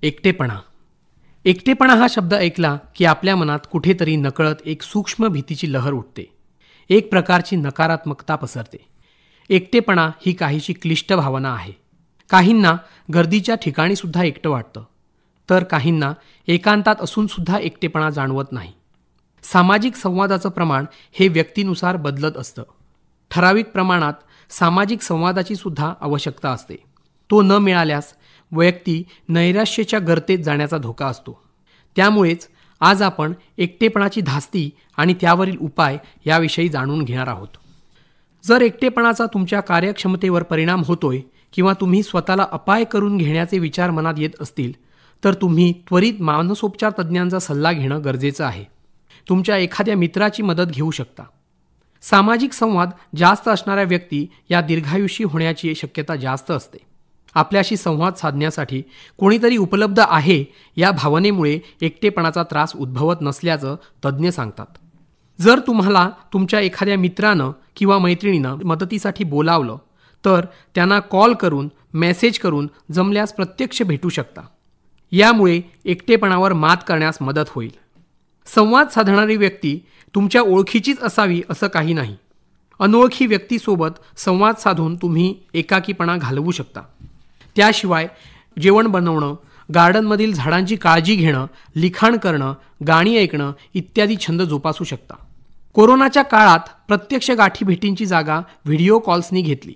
एकटेपणा. एकटेपणा हा शब्द ऐकला की आपल्या मनात कुठेतरी नकळत एक सूक्ष्म भीतीची लहर उठते. एक प्रकारची नकारात्मकता पसरते. एकटेपणा ही काहीशी क्लिष्ट भावना आहे. काहींना गर्दीच्या ठिकाणी सुद्धा एकटं वाटतं, तर काहींना एकांतात असून सुद्धा एकटेपणा जाणवत नाही. सामाजिक संवादाचं प्रमाण हे व्यक्तीनुसार बदलत असतं. ठराविक प्रमाणात सामाजिक संवादाची सुद्धा आवश्यकता असते. तो न मिळाल्यास व्यक्ती नैराश्याच्या गर्तेत जाण्याचा धोका असतो. त्यामुळेच आज आपण एकटेपणाची धास्ती आणि त्यावरील उपाय याविषयी जाणून घेणार आहोत. जर एकटेपणाचा तुमच्या कार्यक्षमतेवर परिणाम होतोय किंवा तुम्ही स्वतःला अपाय करून घेण्याचे विचार मनात येत असतील, तर तुम्ही त्वरित मानसोपचार तज्ज्ञांचा सल्ला घेणं गरजेचं आहे. तुमच्या एखाद्या मित्राची मदत घेऊ शकता. सामाजिक संवाद जास्त असणाऱ्या व्यक्ती या दीर्घायुषी होण्याची शक्यता जास्त असते. आपल्याशी संवाद साधण्यासाठी कोणीतरी उपलब्ध आहे या भावनेमुळे एकटेपणाचा त्रास उद्भवत नसल्याचं तज्ज्ञ सांगतात. जर तुम्हाला तुमच्या एखाद्या मित्रानं किंवा मैत्रिणीनं मदतीसाठी बोलावलं, तर त्यांना कॉल करून मेसेज करून जमल्यास प्रत्यक्ष भेटू शकता. यामुळे एकटेपणावर मात करण्यास मदत होईल. संवाद साधणारी व्यक्ती तुमच्या ओळखीचीच असावी असं काही नाही. अनोळखी व्यक्तीसोबत संवाद साधून तुम्ही एकाकीपणा घालवू शकता. त्याशिवाय जेवण बनवणं, गार्डनमधील झाडांची काळजी घेणं, लिखाण करणं, गाणी ऐकणं इत्यादी छंद जोपासू शकता. कोरोनाच्या काळात प्रत्यक्ष गाठीभेटींची जागा व्हिडिओ कॉल्सनी घेतली.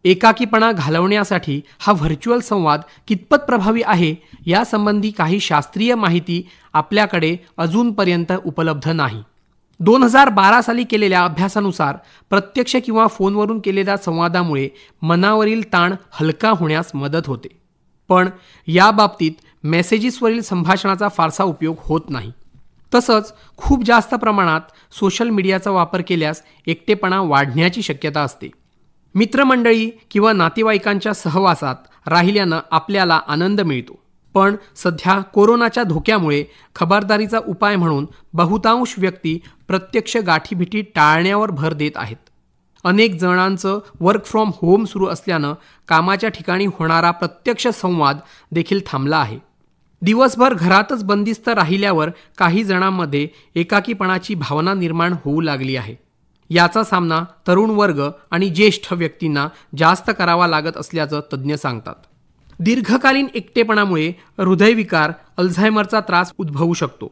एकाकीपणा घालवण्यासाठी हा व्हर्च्युअल संवाद कितपत प्रभावी आहे यासंबंधी काही शास्त्रीय माहिती आपल्याकडे अजूनपर्यंत उपलब्ध नाही. 2012 साली केलेल्या अभ्यासानुसार प्रत्यक्ष किंवा फोनवरून केलेल्या संवादामुळे मनावरील ताण हलका होण्यास मदत होते. पण या बाबतीत मेसेजेसवरील संभाषणाचा फारसा उपयोग होत नाही. तसंच खूप जास्त प्रमाणात सोशल मीडियाचा वापर केल्यास एकटेपणा वाढण्याची शक्यता असते. मित्रमंडळी किंवा नातेवाईकांच्या सहवासात राहिल्यानं आपल्याला आनंद मिळतो. पण सध्या कोरोनाच्या धोक्यामुळे खबरदारीचा उपाय म्हणून बहुतांश व्यक्ती प्रत्यक्ष गाठीभेटी टाळण्यावर भर देत आहेत. अनेक जणांचं वर्क फ्रॉम होम सुरू असल्यानं कामाच्या ठिकाणी होणारा प्रत्यक्ष संवाद देखील थांबला आहे. दिवसभर घरातच बंदिस्त राहिल्यावर काही जणांमध्ये एकाकीपणाची भावना निर्माण होऊ लागली आहे. याचा सामना तरुण वर्ग आणि ज्येष्ठ व्यक्तींना जास्त करावा लागत असल्याचं तज्ज्ञ सांगतात. दीर्घकालीन एकटेपणामुळे हृदयविकार, अल्झायमरचा त्रास उद्भवू शकतो.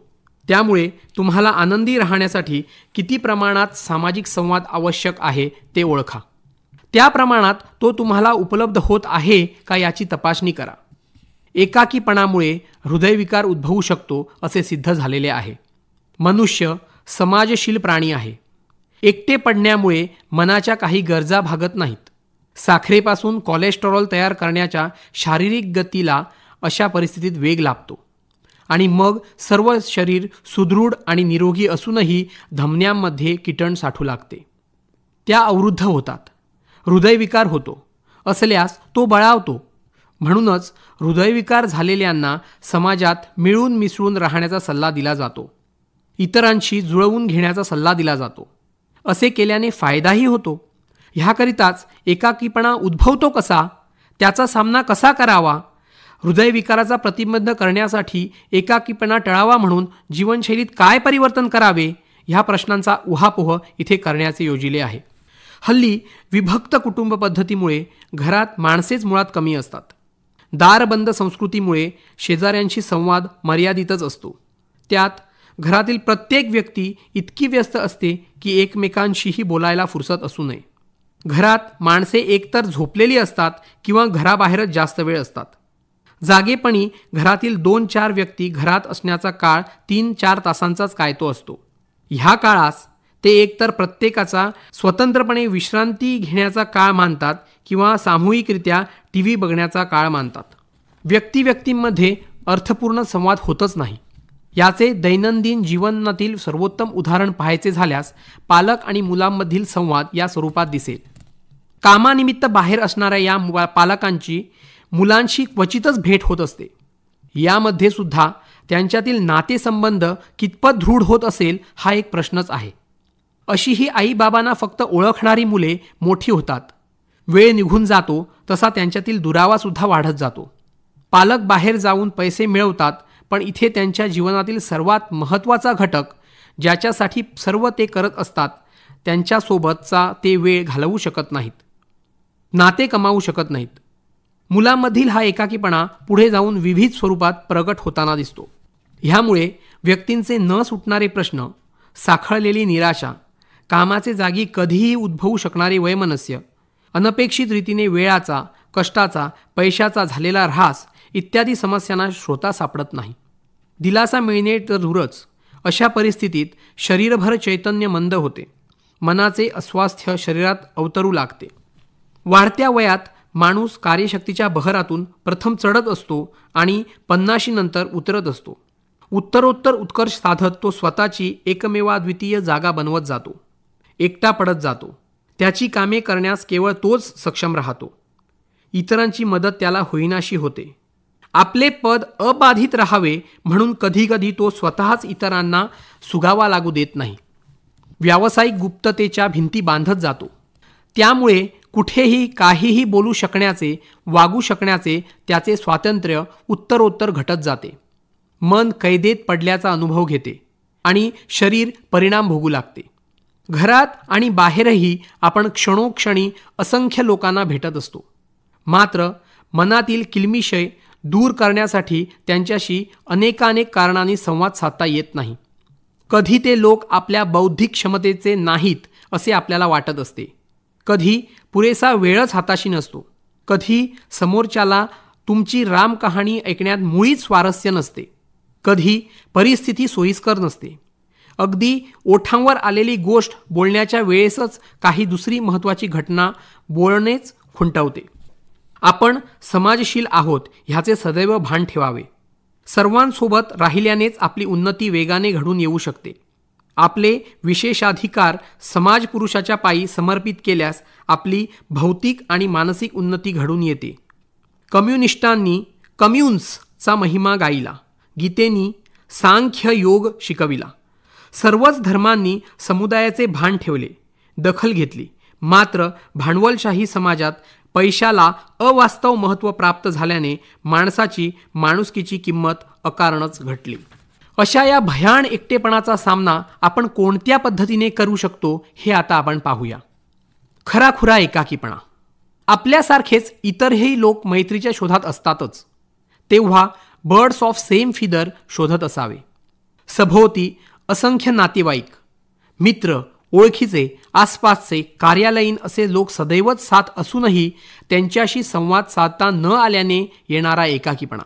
त्यामुळे तुम्हाला आनंदी राहण्यासाठी किती प्रमाणात सामाजिक संवाद आवश्यक आहे ते ओळखा. त्या प्रमाणात तो तुम्हाला उपलब्ध होत आहे का याची तपासणी करा. एकाकीपणामुळे हृदयविकार उद्भवू शकतो असे सिद्ध झालेले आहे. मनुष्य समाजशील प्राणी आहे. एकटे पडण्यामुळे मनाच्या काही गरजा भागत नाहीत. साखरेपासून कोलेस्टेरॉल तयार करण्याच्या शारीरिक गतीला अशा परिस्थितीत वेग लाभतो आणि मग सर्व शरीर सुदृढ आणि निरोगी असूनही धमन्यांमध्ये किटण साठू लागते. त्या अवरुद्ध होतात. हृदयविकार होतो. असल्यास तो बळावतो. म्हणूनच हृदयविकार झालेल्यांना समाजात मिळून मिसळून राहण्याचा सल्ला दिला जातो. इतरांशी जुळवून घेण्याचा सल्ला दिला जातो. असे केल्याने फायदाही होतो. ह्याकरिताच एकाकीपणा उद्भवतो कसा, त्याचा सामना कसा करावा, हृदयविकाराचा प्रतिबंध करण्यासाठी एकाकीपणा टळावा म्हणून जीवनशैलीत काय परिवर्तन करावे, ह्या प्रश्नांचा उहापोह इथे करण्याचे योजिले आहे. हल्ली विभक्त कुटुंब पद्धतीमुळे घरात माणसेच मुळात कमी असतात. दारबंद संस्कृतीमुळे शेजाऱ्यांशी संवाद मर्यादितच असतो. त्यात घरातील प्रत्येक व्यक्ती इतकी व्यस्त असते की एकमेकांशीही बोलायला फुरसत असू नये. घरात माणसे एकतर झोपलेली असतात किंवा घराबाहेरच जास्त वेळ असतात. जागेपणी घरातील 2-4 व्यक्ती घरात असण्याचा काळ 3-4 तासांचाच काय तो असतो. ह्या काळास ते एकतर प्रत्येकाचा स्वतंत्रपणे विश्रांती घेण्याचा काळ मानतात किंवा सामूहिकरित्या TV बघण्याचा काळ मानतात. व्यक्तींमध्ये अर्थपूर्ण संवाद होतच नाही. याचे दैनंदिन जीवनातील सर्वोत्तम उदाहरण पाहायचे झाल्यास पालक आणि मुलांमधील संवाद या स्वरूपात दिसेल. कामानिमित्त बाहेर असणाऱ्या या पालकांची मुलांशी क्वचितच भेट होत असते. यामध्ये सुद्धा त्यांच्यातील नातेसंबंध कितपत दृढ होत असेल हा एक प्रश्नच आहे. अशी ही आईबाबांना फक्त ओळखणारी मुले मोठी होतात. वेळ निघून जातो तसा त्यांच्यातील दुरावा सुद्धा वाढत जातो. पालक बाहेर जाऊन पैसे मिळवतात, पण इथे त्यांच्या जीवनातील सर्वात महत्त्वाचा घटक, ज्याच्यासाठी सर्व ते करत असतात, त्यांच्यासोबतचा ते वेळ घालवू शकत नाहीत, नाते कमावू शकत नाहीत. मुलांमधील हा एकाकीपणा पुढे जाऊन विविध स्वरूपात प्रगट होताना दिसतो. ह्यामुळे व्यक्तींचे न सुटणारे प्रश्न, साखळलेली निराशा, कामाचे जागी कधीही उद्भवू शकणारे वैमनस्य, अनपेक्षित रीतीने वेळाचा, कष्टाचा, पैशाचा झालेला ऱ्हास इत्यादी समस्यांना श्रोता सापडत नाही. दिलासा मिळणे तर दूरच, अशा परिस्थितीत शरीरभर चैतन्य मंद होते. मनाचे अस्वास्थ्य शरीरात अवतरू लागते. वाढत्या वयात माणूस कार्यशक्तीच्या बहरातून प्रथम चढत असतो आणि 50 नंतर उतरत असतो. उत्तरोत्तर उत्कर्ष साधत तो स्वतःची एकमेवाद्वितीय जागा बनवत जातो. एकटा पडत जातो. त्याची कामे करण्यास केवळ तोच सक्षम राहतो. इतरांची मदत त्याला होईनाशी होते. आपले पद अबाधित राहावे म्हणून कधीकधी तो स्वतःच इतरांना सुगावा लागू देत नाही. व्यावसायिक गुप्ततेच्या भिंती बांधत जातो. त्यामुळे कुठेही काहीही बोलू शकण्याचे, वागू शकण्याचे त्याचे स्वातंत्र्य उत्तरोत्तर घटत जाते. मन कैदेत पडल्याचा अनुभव घेते आणि शरीर परिणाम भोगू लागते. घरात आणि बाहेरही आपण क्षणोक्षणी असंख्य लोकांना भेटत असतो. मात्र मनातील किलमिषय दूर करण्यासाठी त्यांच्याशी अनेकानेक कारणांनी संवाद साधता येत नाही. कधी ते लोक आपल्या बौद्धिक क्षमतेचे नाहीत असे आपल्याला वाटत असते. कधी पुरेसा वेळच हाताशी नसतो. कधी समोरच्याला तुमची रामकहाणी ऐकण्यात मुळीच स्वारस्य नसते. कधी परिस्थिती सोयीस्कर नसते. अगदी ओठांवर आलेली गोष्ट बोलण्याच्या वेळेसच काही दुसरी महत्त्वाची घटना बोलणेच खुंटवते. आपण समाजशील आहोत ह्याचे सदैव भान ठेवावे. सर्वांसोबत राहिल्यानेच आपली उन्नती वेगाने घडून येऊ शकते. आपले विशेषाधिकार समाजपुरुषाच्या पायी समर्पित केल्यास आपली भौतिक आणि मानसिक उन्नती घडून येते. कम्युनिस्टांनी कम्युन्सचा महिमा गायला. गीतेनी सांख्य योग शिकविला. सर्वच धर्मांनी समुदायाचे भान ठेवले, दखल घेतली. मात्र भांडवलशाही समाजात पैशाला अवास्तव महत्त्व प्राप्त झाल्याने माणसाची, माणुसकीची किंमत अकारणच घटली. अशा या भयान एकटेपणाचा सामना आपण कोणत्या पद्धतीने करू शकतो हे आता आपण पाहूया. खराखुरा एकाकीपणा. आपल्यासारखेच इतरही लोक मैत्रीच्या शोधात असतातच. तेव्हा बर्ड्स ऑफ सेम फिदर शोधत असावे. सभोवती असंख्य नातेवाईक, मित्र, ओळखीचे, आसपासचे, कार्यालयीन असे लोक सदैवच साथ असूनही त्यांच्याशी संवाद साधता न आल्याने येणारा एकाकीपणा.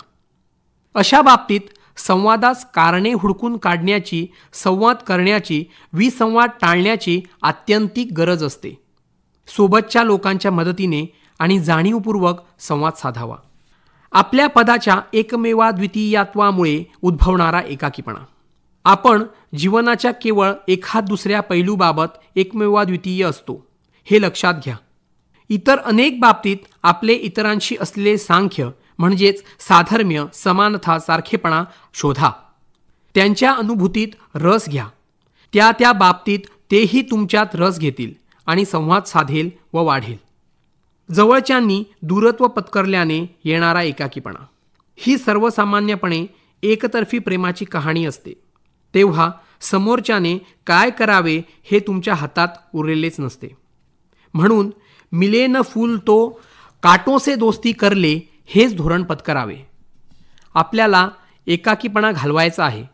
अशा बाबतीत संवादास कारणे हुडकून काढण्याची, संवाद करण्याची, विसंवाद टाळण्याची आत्यंतिक गरज असते. सोबतच्या लोकांच्या मदतीने आणि जाणीवपूर्वक संवाद साधावा. आपल्या पदाच्या एकमेवाद्वितीयत्वामुळे उद्भवणारा एकाकीपणा. आपण जीवनाच्या केवळ एखाद दुसऱ्या पैलूबाबत एकमेवाद्वितीय असतो हे लक्षात घ्या. इतर अनेक बाबतीत आपले इतरांशी असलेले सांख्य म्हणजेच साधर्म्य, समानता, सारखेपणा शोधा. त्यांच्या अनुभूतीत रस घ्या. त्या बाबतीत तेही तुमच्यात रस घेतील आणि संवाद साधेल व वाढेल. जवळच्यांनी दूरत्व पत्करल्याने येणारा एकाकीपणा ही सर्वसामान्यपणे एकतर्फी प्रेमाची कहाणी असते. तेव्हा समोरच्याने काय करावे हे तुमच्या हातात उरलेलेच नसते. म्हणून मिले न फूल तो कांटों से दोस्ती करले हेच धोरण पत्करावे. आपल्याला एकाकीपणा घालवायचा आहे.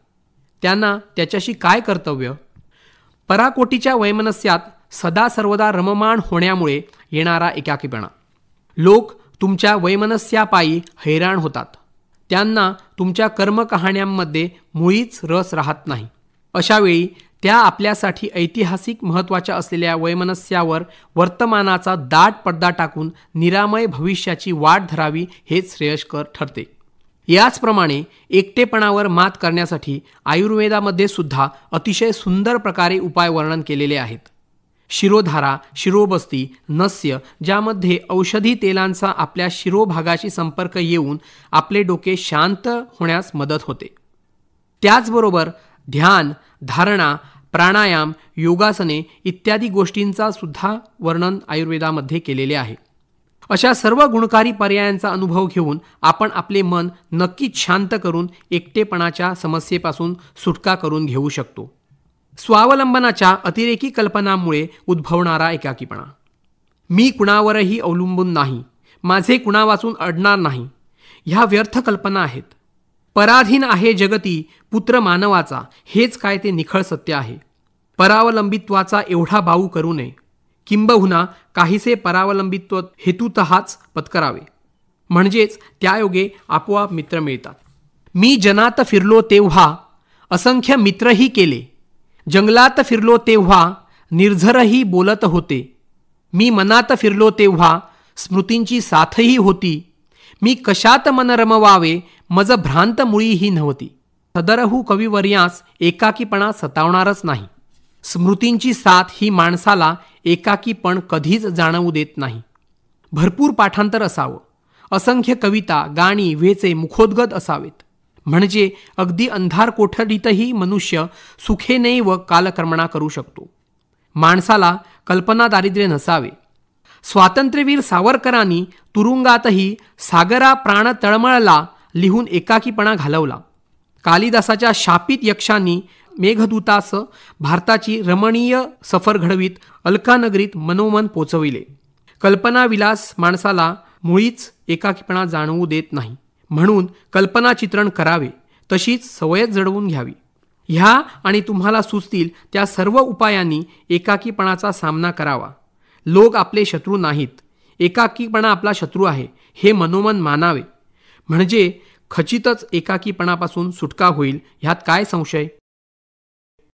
त्यांना त्याच्याशी काय कर्तव्य? पराकोटीच्या वैमनस्यात सदा सर्वदा रममाण होण्यामुळे येणारा एकाकीपणा. लोक तुमच्या वैमनस्यापायी हैराण होतात. त्यांना तुमच्या कर्मकहाण्यांमध्ये मुळीच रस राहत नाही. अशावेळी त्या आपल्यासाठी ऐतिहासिक महत्त्वाच्या असलेल्या वैमनस्यावर वर्तमानाचा दाट पडदा टाकून निरामय भविष्याची वाट धरावी हेच श्रेयस्कर ठरते. याचप्रमाणे एकटेपणावर मात करण्यासाठी आयुर्वेदामध्ये सुद्धा अतिशय सुंदर प्रकारे उपाय वर्णन केलेले आहेत. शिरोधारा, शिरोबस्ती, नस्य ज्यामध्ये औषधी तेलांचा आपल्या शिरोभागाशी संपर्क येऊन आपले डोके शांत होण्यास मदत होते. त्याचबरोबर ध्यान, धारणा, प्राणायाम, योगासने इत्यादी गोष्टींचा सुद्धा वर्णन आयुर्वेदामध्ये केलेले आहे. अशा सर्व गुणकारी पर्यायांचा अनुभव घेऊन आपण आपले मन नक्कीच शांत करून एकटेपणाच्या समस्येपासून सुटका करून घेऊ शकतो. स्वावलंबनाच्या अतिरेकी कल्पनांमुळे उद्भवणारा एकाकीपणा. मी कुणावरही अवलंबून नाही, माझे कुणा वाचून अडणार नाही, ह्या व्यर्थ कल्पना आहेत. पराधीन आहे जगती पुत्र मानवाचा, हेच काय ते निखळ सत्य आहे. परावलंबित्वाचा एवढा बाऊ करू नये, किंबहुना काहीसे परावलंबित्व हेतुतःच पत्करावे, म्हणजेच त्यायोगे आपोआप मित्र मिळतात. मी जनात फिरलो तेव्हा असंख्य मित्रही केले, जंगलात फिरलो तेव्हा निर्झरही बोलत होते. मी मनात फिरलो तेव्हा स्मृतींची साथही होती. मी कशात मन रमवावे मज भ्रांत मुळीही नव्हती. सदरहू कविवर्यास एकाकीपणा सतावणारच नाही. स्मृतींची साथ ही माणसाला एकाकीपण कधीच जाणवू देत नाही. भरपूर पाठांतर असावं, असंख्य कविता, गाणी, वेचे मुखोद्गत असावेत, म्हणजे अगदी अंधार कोठडीतही मनुष्य सुखेने व कालकर्मणा करू शकतो. माणसाला कल्पना दारिद्र्य नसावे. स्वातंत्र्यवीर सावरकरांनी तुरुंगातही सागरा प्राण तळमळला लिहून एकाकीपणा घालवला. कालिदासाच्या शापित यक्षांनी मेघदूतास भारताची रमणीय सफर घडवीत अलकानगरीत मनोमन पोचविले. कल्पनाविलास माणसाला मुळीच एकाकीपणा जाणवू देत नाही. म्हणून कल्पनाचित्रण करावे, तशीच सवयच जडवून घ्यावी. ह्या आणि तुम्हाला सुचतील त्या सर्व उपायांनी एकाकीपणाचा सामना करावा. लोक आपले शत्रू नाहीत, एकाकीपणा आपला शत्रू आहे हे मनोमन मानावे, म्हणजे खचितच एकाकीपणापासून सुटका होईल, ह्यात काय संशय.